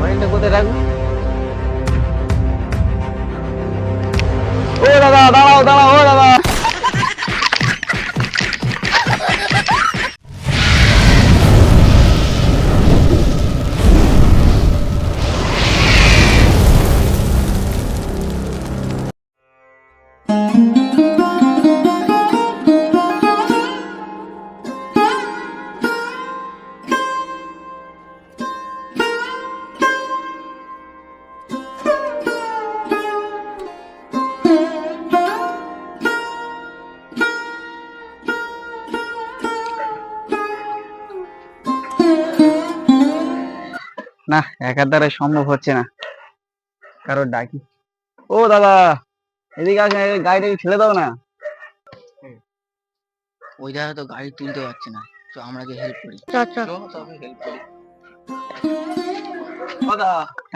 মোবাইলটা কোথায় রাখবো? ও দাদা, দাঁড়াও দাঁড়াও, ও দাদা। না, একার দ্বারা সম্ভব হচ্ছে না, কারো ডাকি। ও দাদা, এদিকে আসেন, গাড়িটাকে ছেড়ে দাও না। ওই দাদা তো গাড়ি তুলতে পারছে না, তো আমরা যে হেল্প করি।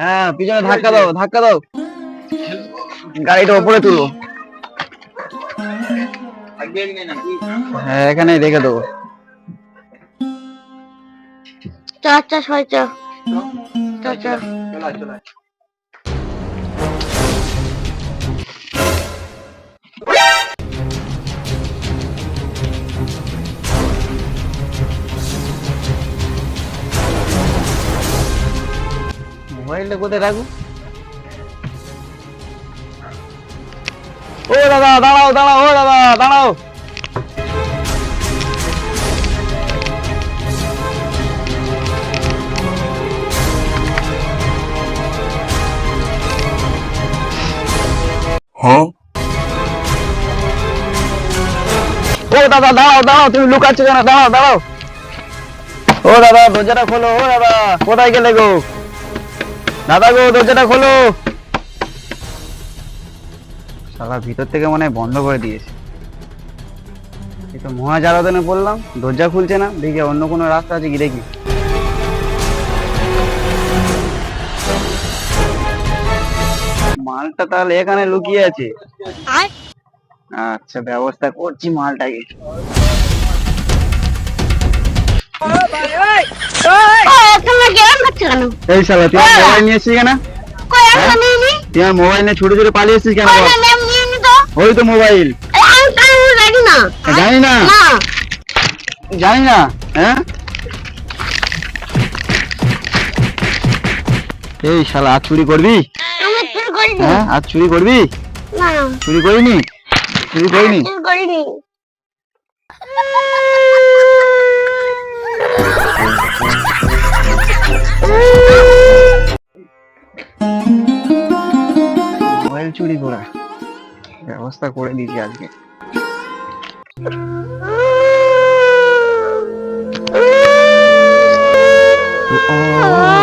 হ্যাঁ, পিছনে ধাক্কা দাও, ধাক্কা দাও, গাড়িটা উপরে তুলো। হ্যাঁ, এখানে রেখে দেবো। চাচা ছয়টা চাচা মোবাইলটা কোথায় রাখবো? ও দাদা, দাঁড়াও দাঁড়াও, ও দাদা দাঁড়াও। ও দাদা, দাঁড়াও দাঁড়াও, তুমি লুকাচ্ছ কেন? দাঁড়াও দাঁড়াও। ও দাদা, দরজাটা খোলো। ও দাদা, কোথায় গেলে গো? দাদা গো, দরজাটা খোলো। শালা ভিতর থেকে মনে হয় বন্ধ করে দিয়েছে। এই তো মহা জ্বালাতনে বললাম, দরজা খুলছে না, দেখি অন্য কোনো রাস্তা আছে কি দেখি। মালটা তাহলে এখানে লুকিয়ে আছে। আচ্ছা, ব্যবস্থা করছি মালটাকে। এই শালা, তুই মোবাইল নিয়ে এসছিস কেন? তুই আমার মোবাইল নিয়ে ছুটে ছুটে পালিয়ে এসছিস কেন? ওই তো মোবাইল। জানি না, জানি না। হ্যাঁ, এই শালা, আজ চুরি করবি? হ্যাঁ, আজ চুরি করবি? চুরি করিনি, চুরি করিনি। মোবাইল চুরি করা ব্যবস্থা করে দিয়েছি আজকে। ও